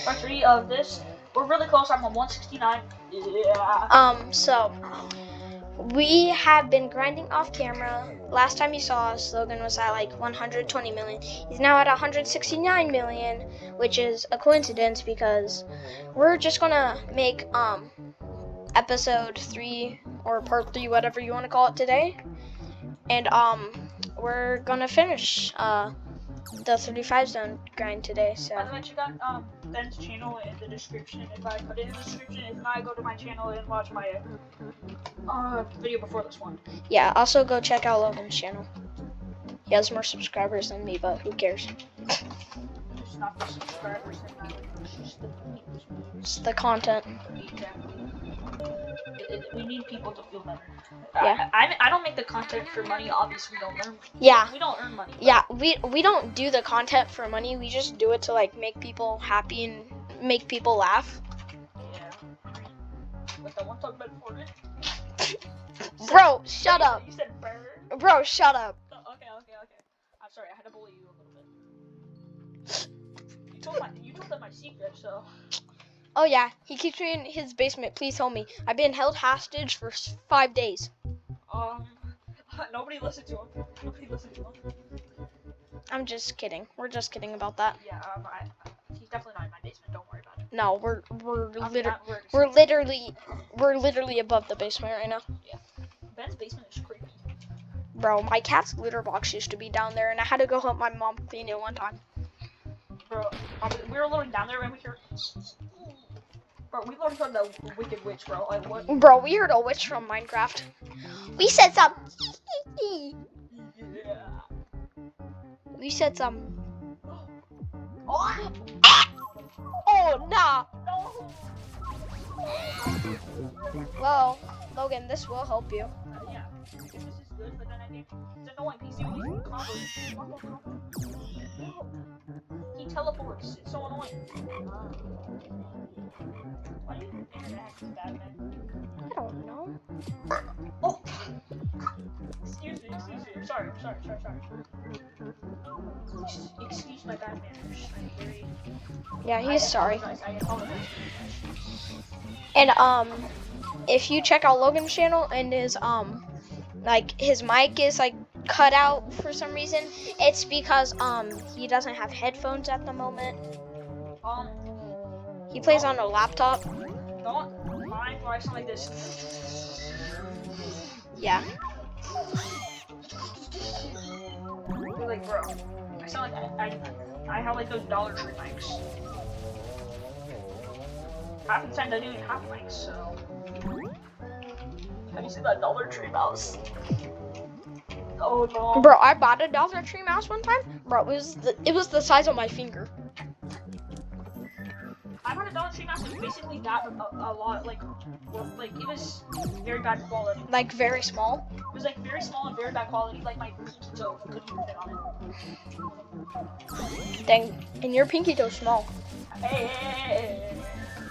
Part 3 of this. We're really close. I'm on 169. Yeah. So we have been grinding off camera. Last time you saw us, Logan was at like 120 million. He's now at 169 million, which is a coincidence because we're just gonna make episode 3 or part 3, whatever you want to call it today, and we're gonna finish the 35 zone grind today. So By the way, check out Ben's channel in the description. If I put it in the description, if not, go to my channel and watch my video before this one. yeah, also go check out Logan's channel. He has more subscribers than me, but who cares? It's not the subscribers that matter. It's just the views. It's the content. We need people to feel better. Yeah. I don't make the content for money. Obviously, we don't earn. Yeah. We don't earn money. Yeah, we don't do the content for money. We just do it to like make people happy and make people laugh. Yeah. But the one talking about Fortnite. Bro, shut up. You said bird. Bro, shut up. Oh, okay. I'm sorry. I had to bully you a little bit. You told them my secret, so. Oh yeah, he keeps me in his basement. Please help me. I've been held hostage for 5 days. Nobody listened to him. I'm just kidding. We're just kidding about that. Yeah, he's definitely not in my basement. Don't worry about it. No, we're literally above the basement right now. Yeah. Ben's basement is creepy. Bro, my cat's litter box used to be down there, and I had to go help my mom clean it one time. Bro, we were literally down there and we heard. Bro, we literally heard the wicked witch, bro. Like what? Bro, we heard a witch from Minecraft. We said some. Yeah. We said some. Oh, Oh nah. no. Well, Logan, this will help you. Yeah. This is good, but then I think it's annoying because you combo. He teleports. It's so annoying. Why do you internet access bad, man? I don't know. Oh! Excuse me. Sorry. Excuse my bad manners. I'm very... Yeah, he's sorry. I apologize. And if you check out Logan's channel and his like his mic is like cut out for some reason, it's because he doesn't have headphones at the moment. He plays on a laptop. Don't mind why I sound like this. Yeah. You're like, bro, I sound like I have like those Dollar Tree mics. Half the time they're doing half mics, so. Have you seen that Dollar Tree mouse? Oh no. Bro, I bought a Dollar Tree mouse one time. Bro, it was the size of my finger. I bought a Dollar Tree mouse and basically that a lot like it was very bad quality. Like very small. It was like very small and very bad quality. Like my pinky toe couldn't even fit on it. Dang, and your pinky toe's small. Hey.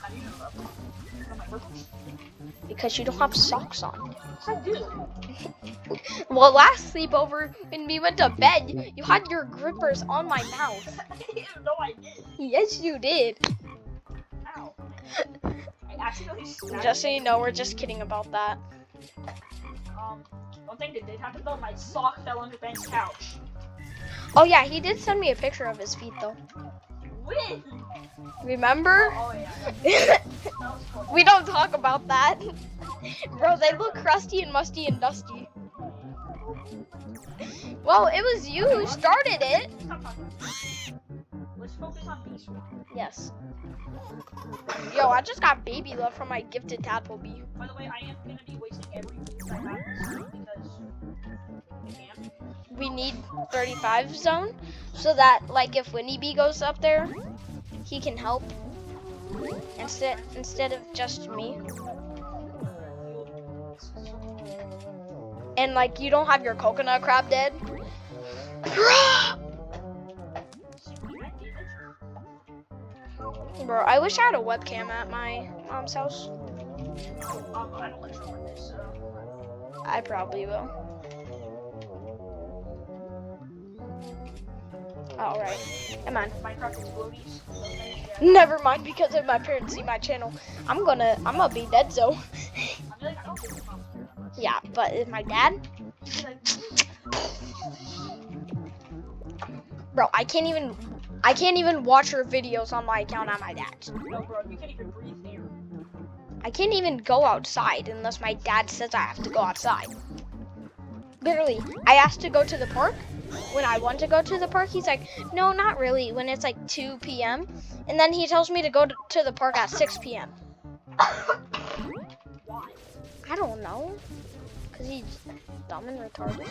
How do you know that? My purples? Because you don't have socks on. Yes, I do. Well, last sleepover when we went to bed, you had your grippers on my mouth. No, I didn't. Yes, you did. Ow. I accidentally snapped. Just so you know, we're just kidding about that. One thing that did happen though, my sock fell under Ben's couch. Oh yeah, he did send me a picture of his feet though. When? Remember? Oh yeah. That was cool. We don't talk about that. Bro, they look crusty and musty and dusty. Well, it was you who started it. Stop talking about this. Let's focus on Beast War. Yes. Yo, I just got baby love from my gifted tadpole bee. By the way, I am gonna be wasting every boost I have this week because I can. We need 35 zone so that like if Winnie B goes up there, he can help instead of just me. And like you don't have your coconut crab dead. Bro, I wish I had a webcam at my mom's house. I don't let you work this, so. I probably will. All right. Come on. Minecraft Explodies. Never mind, because if my parents see my channel, I'm gonna be dead. So. I mean, like, I don't think it's not that much. Yeah, but if my dad, He'd be like, bro, I can't even watch her videos on my account on my dad's. no, bro, you can't even breathe here. I can't even go outside unless my dad says I have to go outside. Literally, I asked to go to the park. When I want to go to the park, he's like, no, not really, when it's like 2 p.m. And then he tells me to go to the park at 6 p.m. Why? I don't know. Because he's dumb and retarded.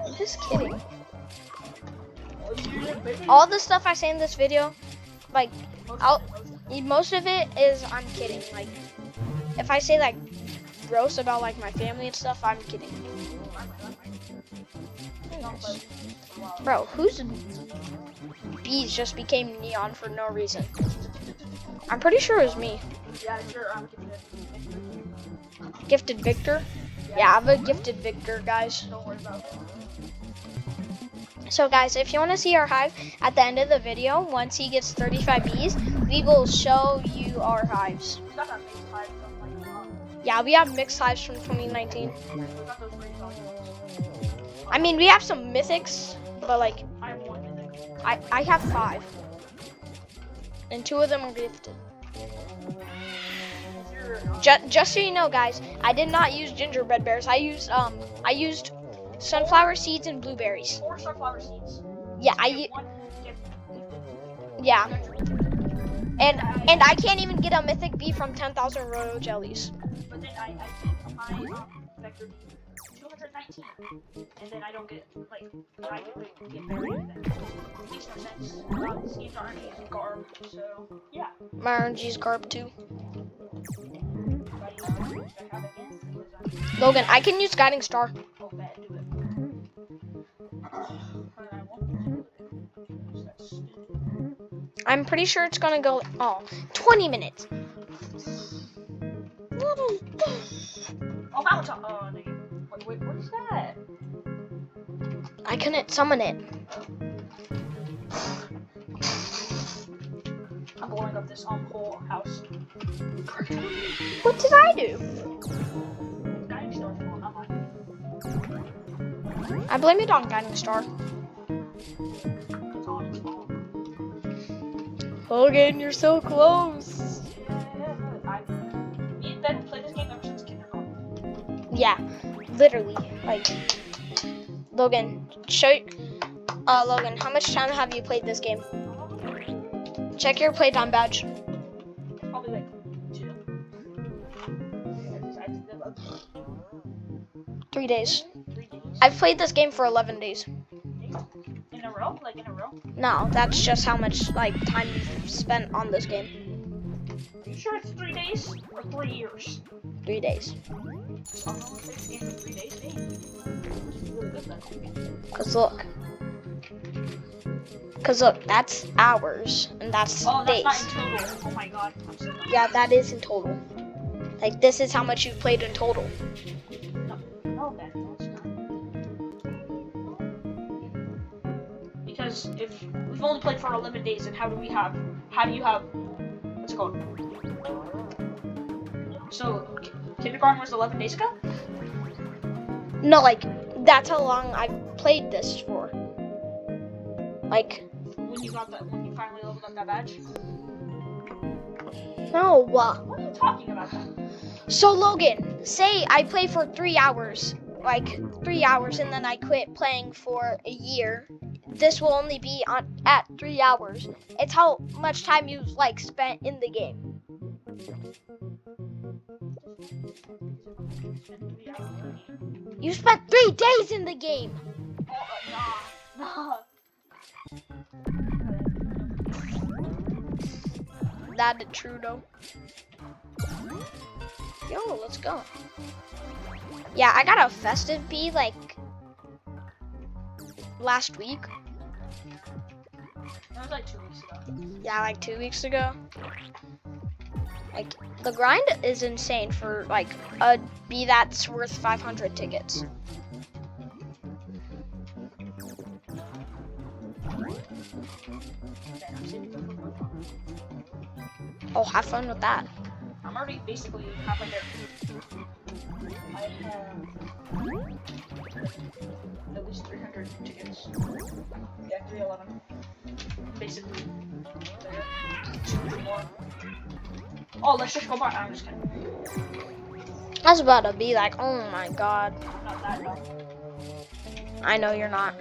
I'm just kidding. All the stuff I say in this video, like, most of it is I'm kidding. Like, if I say like gross about like my family and stuff, I'm kidding. Bro, whose bees just became neon for no reason? I'm pretty sure it was me. Yeah, sure, I'm Gifted Victor? Yeah, I'm a Gifted Victor, guys. Don't worry about it. So guys, if you want to see our hive at the end of the video, once he gets 35 bees, we will show you our hives. We got that mixed hive from like, Yeah, we have mixed hives from 2019. we got those rings on. I mean, we have some mythics, but like, I have one mythic. I have 5. And 2 of them are gifted. Just so you know, guys, I did not use gingerbread bears. I used sunflower seeds and blueberries. 4 sunflower seeds. Yeah, One gift. yeah. And I can't even get a mythic bee from 10,000 royal jellies. But then I keep my vector bee 219, and then I don't get like I get buried. That makes no sense. These games aren't using garb, so yeah. My RNG's carb too. Logan, I can use guiding star. Oh, bad, do it. I'm pretty sure it's gonna go 20 minutes. Oh, Valentine. Oh, wait, what is that? I couldn't summon it. I'm blowing up this whole house. What did I do? Guiding star's going, not mine. I blame it on guiding star. It's on its own. Logan, you're so close. Me and Ben played this game ever since kindergarten. Yeah, literally. Like, Logan, Logan, how much time have you played this game? Check your playtime badge. Probably like 2. 3 days. 3 days. I've played this game for 11 days. In a row? Like in a row? No, that's just how much like time you've spent on this game. Are you sure it's 3 days? Or 3 years? 3 days. I'm gonna play this game for 3 days. Hey. It's really good then. Cause look, that's hours and that's Oh, that's days. not in total. Oh my god. I'm so dumb. Yeah, that is in total. Like, this is how much you've played in total. No, Ben, no, it's not. Because if we've only played for 11 days, then how do you have, what's it called? So, kindergarten was 11 days ago? No, like, that's how long I've played this for. Like, When you finally leveled up that badge? no. What are you talking about then? So, Logan, say I play for 3 hours. Like, 3 hours, and then I quit playing for a year. This will only be at 3 hours. It's how much time you've, like, spent in the game. You spent 3 days in the game. Nah. That is true, though. Yo, let's go. Yeah, I got a festive bee, like, last week. That was like 2 weeks ago. Yeah, like 2 weeks ago. Like, the grind is insane for, like, a bee that's worth 500 tickets. Then I'm saving them for fun. Oh, have fun with that. I'm already basically halfway there. I have at least 300 tickets. Yeah, 311. Basically, there. 200 more. Oh, let's just go back. I'm just kidding. I was about to be like, oh my god. I'm not that dumb. I know you're not.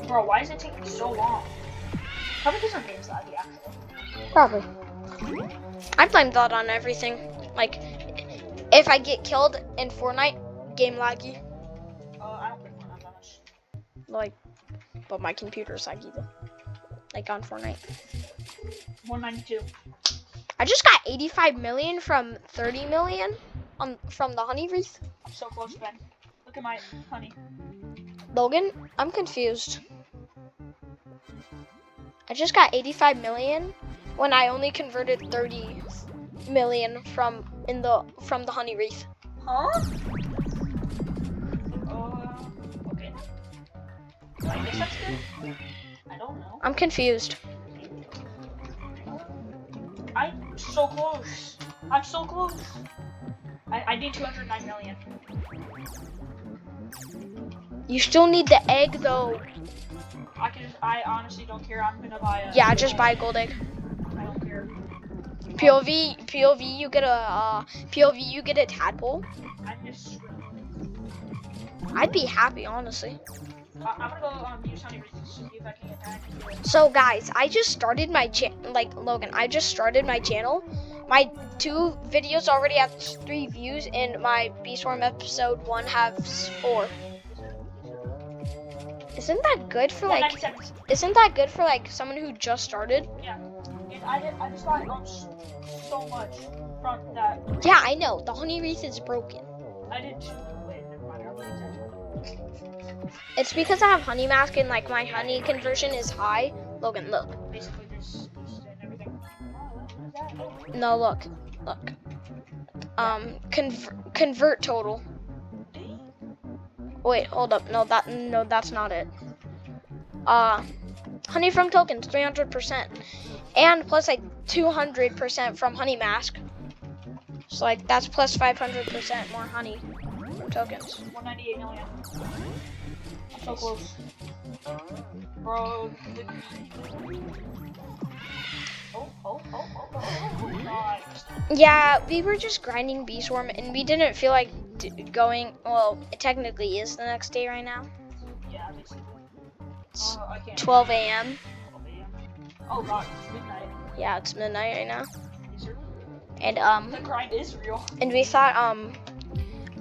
Bro, why is it taking so long? Probably because our game's laggy, actually. Probably. I blame that on everything. Like, if I get killed in Fortnite, game laggy. I don't play Fortnite that much. Like, but my computer's laggy though. Like on Fortnite. 192. I just got 85 million from 30 million from the honey wreath. I'm so close, Ben. Look at my honey. Logan, I'm confused. I just got 85 million when I only converted 30 million from the honey wreath. Huh? Okay. I guess that's good. I don't know. I'm confused. I'm so close. I'm so close. I need 209 million. You still need the egg though. I honestly don't care. I'm gonna buy a. Yeah, just buy a gold egg. I don't care. POV, you get a tadpole. I'm just. I'd be happy, honestly. I'm gonna go use honey to see if I can get that. So guys, I just started my Logan, I just started my channel. My 2 videos already have 3 views, and my Beastworm episode 1 has 4. Isn't that good for like? 197. Isn't that good for like someone who just started? Yeah. And I just got so much from that. Yeah, I know. The honey wreath is broken. I did too. Wait, never mind. I really did. It's because I have honey mask and like my honey conversion is high. Logan, look. Basically, just boost and everything. No, look. Convert total. Wait, hold up. No, that's not it. Honey from tokens, 300%, and plus like 200% from honey mask. So like that's plus 500% more honey from tokens. 198 million. I'm so close. Bro. Oh, nice. Yeah, we were just grinding Beastworm, and we didn't feel like going. Well, it technically is the next day right now. Yeah, basically. It's I can't. 12 a.m. 12 a.m. Oh god, it's midnight. Yeah, it's midnight right now. Is it? And The grind is real. and we thought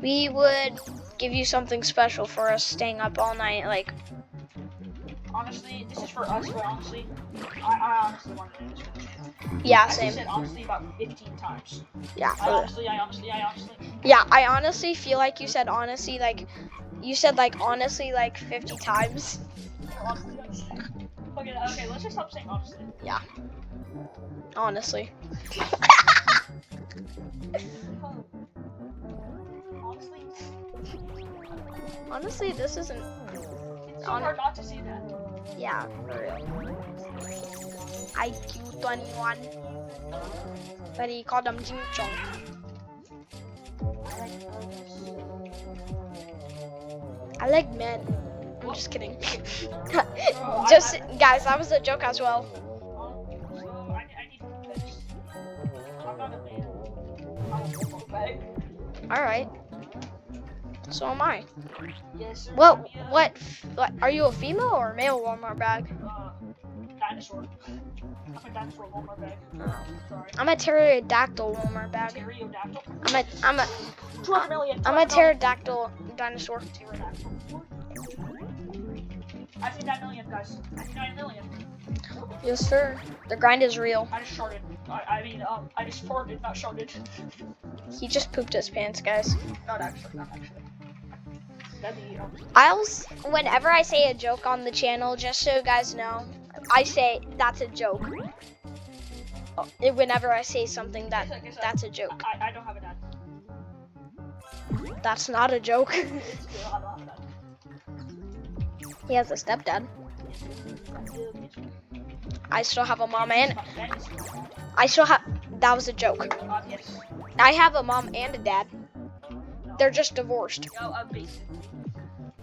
we would give you something special for us staying up all night. Like, Honestly, this is for us, but honestly, I honestly wanted to do this for the channel. yeah, I same. said honestly about 15 times. Yeah. I honestly. Yeah, I honestly feel like you said honestly, like you said like honestly like 50 times. Okay, let's just stop saying honestly. Yeah. Honestly. Honestly, Honestly, this isn't. it's so hard not to say that. Yeah, for real. IQ 21. But he called him Jing Chong. I like men. I'm just kidding. Just guys, that was a joke as well. So I need to fix. I'm not a man. I'm a football bag. All right. So am I. Yes, sir. Well, Be a, what are you, a female or a male Walmart bag? Dinosaur. I'm a dinosaur Walmart bag. Sorry. I'm a pterodactyl Walmart bag. Pterodactyl. I'm a 200 million. I'm a pterodactyl dinosaur. Pterodactyl. I see 9 million, guys. I see 9 million. Yes, sir. The grind is real. I just sharded. I just farted, not sharded. He just pooped his pants, guys. Not actually. That'd be, Whenever I say a joke on the channel, just so you guys know, I say that's a joke. Whenever I say something that's a joke. I don't have a dad. That's not a joke. It's good, I don't have a dad. He has a stepdad. I still have a mom and I still have. That was a joke. Yes. I have a mom and a dad. They're just divorced. No, basically.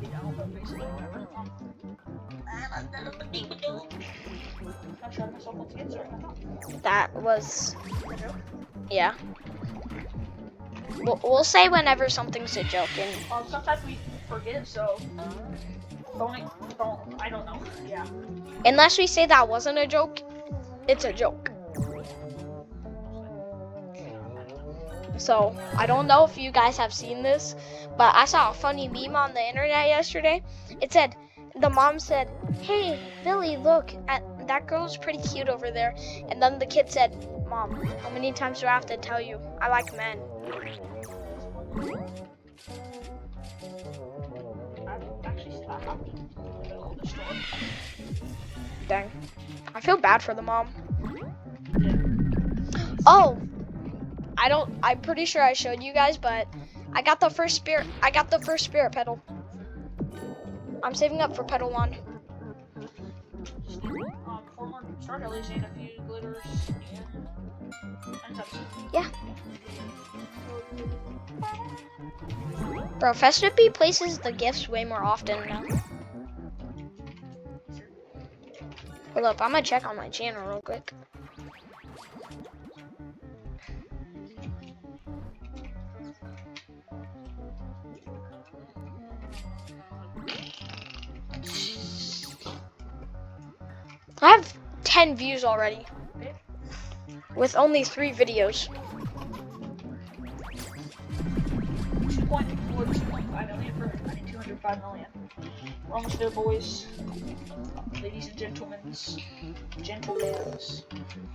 You know, but basically, whatever. I'm showing myself once again, sorry. That was. Yeah. We'll say whenever something's a joke, and Sometimes we forget, so I don't know. Yeah. unless we say that wasn't a joke, it's a joke. So I don't know if you guys have seen this, but I saw a funny meme on the internet yesterday. It said, the mom said, "Hey, Billy, look, that girl's pretty cute over there." And then the kid said, "Mom, how many times do I have to tell you I like men?" Dang. I feel bad for the mom. Oh, I'm pretty sure I showed you guys, but I got the first spirit pedal. I'm saving up for pedal 1. 4 more star jellies and a few glitters and stuff. Yeah. Bro, Festive Bee places the gifts way more often now. Hold up, I'm gonna check on my channel real quick. I have 10 views already, with only 3 videos. 2.5 million for 205 million. We're almost there, boys. Ladies and gentlemen.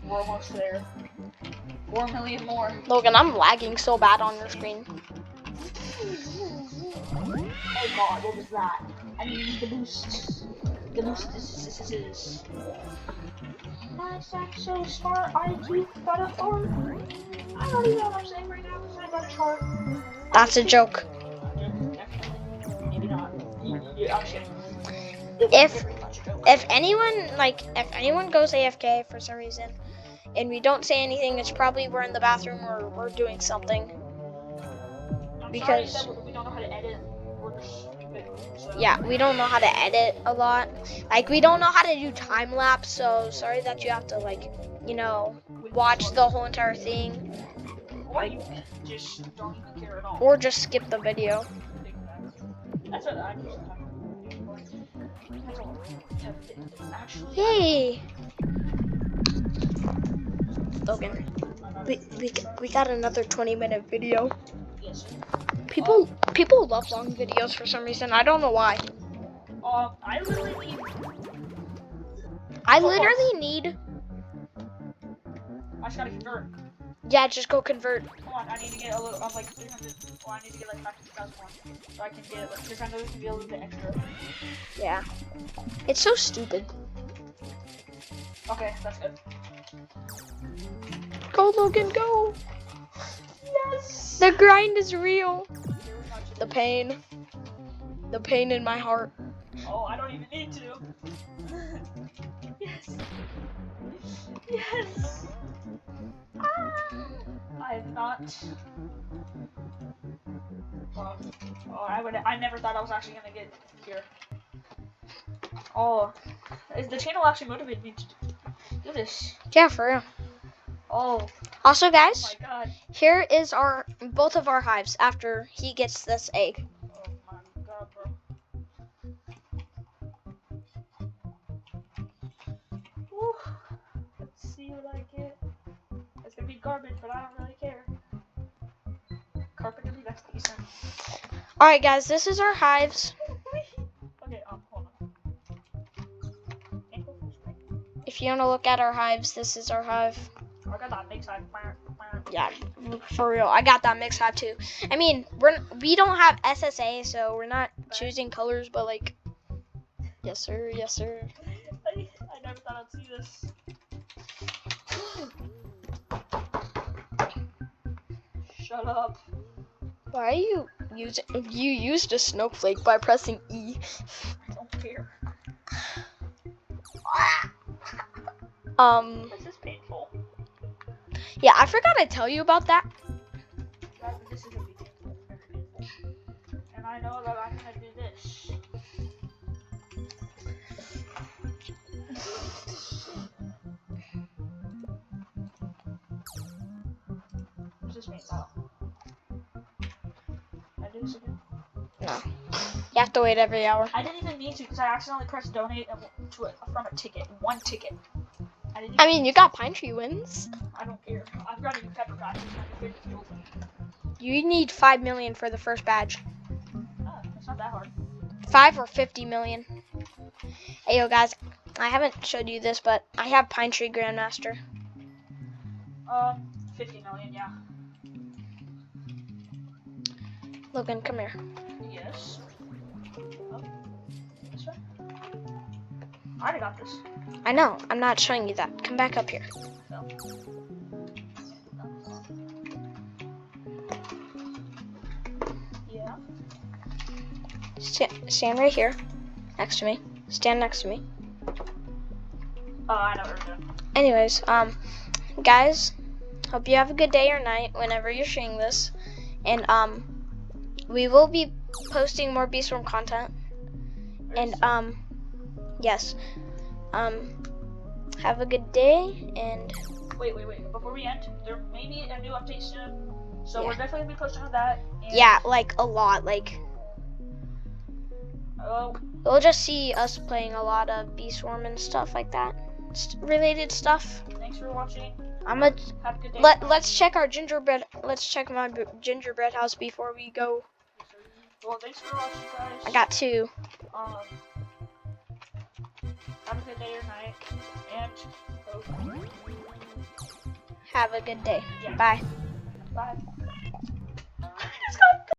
We're almost there. 4 million more. Logan, I'm lagging so bad on your screen. Oh god, what was that? I need the boost. The boost is. My sack's so smart, IQ got a heart. I don't even know what I'm saying right now because I got a chart. That's a joke. Maybe not. If anyone goes AFK for some reason, and we don't say anything, it's probably we're in the bathroom or we're doing something. Because we don't know how to edit. We're just stupid. So. Yeah, we don't know how to edit a lot. Like, we don't know how to do time lapse. So sorry that you have to watch the whole entire thing. Or you just don't even care at all. Or just skip the video. That's what I do sometimes. Hey, Logan, we got another 20-minute video. Yes. People love long videos for some reason. I don't know why. I literally need. I just gotta convert. Yeah, just go convert. Come on, I need to get a little. I'm like 300. Well, I need to get like 5,000 more, so I can get. Because I know we can be a little bit extra. Yeah. It's so stupid. Okay, that's good. Go, Logan, go. Yes. The grind is real. The pain in my heart. Oh, I don't even need to. Yes. Yes. I have not. I never thought I was actually gonna get here. Oh, is the channel actually motivated me to do this? Yeah, for real. Oh. Also, guys, Oh my god. here is both of our hives after he gets this egg. Oh my god, bro. Woo. Let's see what I get. It's gonna be garbage, but I don't really care. Carpenter, that's decent. Alright, guys, this is our hives. Okay, hold on. If you want to look at our hives, this is our hive. I got that mix hive. Yeah, for real. I got that mixed hive too. I mean, we don't have SSA, so we're not choosing colors, but like, yes sir, yes sir. I never thought I'd see this. Shut up. Why are you using? You used a snowflake by pressing E. I don't care. This is painful. Yeah, I forgot to tell you about that. This is gonna be painful. Very painful. And I know that I'm gonna do this. What's this mean? Oh. I do this again? No. You have to wait every hour. I didn't even need to because I accidentally pressed donate to it from a ticket. One ticket. I mean, you got Pine Tree wins. I don't care. I've got a new pepper patch. You need 5 million for the first badge. Oh, it's not that hard. 5 or 50 million. Hey, yo, guys. I haven't showed you this, but I have Pine Tree Grandmaster. 50 million, yeah. Logan, come here. Yes. Oh, this way? I already got this. I know. I'm not showing you that. Come back up here. So. Yeah. Stand right here, next to me. Stand next to me. Oh, I know what we're doing. Anyways, guys, hope you have a good day or night whenever you're seeing this, and we will be posting more Beastworm content, and yes, have a good day, and wait. Before we end, there may be a new update soon, so Yeah. we're definitely gonna be posting on that. And, yeah, like a lot, like Oh, you'll just see us playing a lot of Beastworm and stuff like that, related stuff. thanks for watching. I'm a Have a good day. let's check our gingerbread. Let's check my gingerbread house before we go. Well, thanks for watching, guys. I got 2. Have a good day or night, and Have a good day. Yeah. Bye. bye.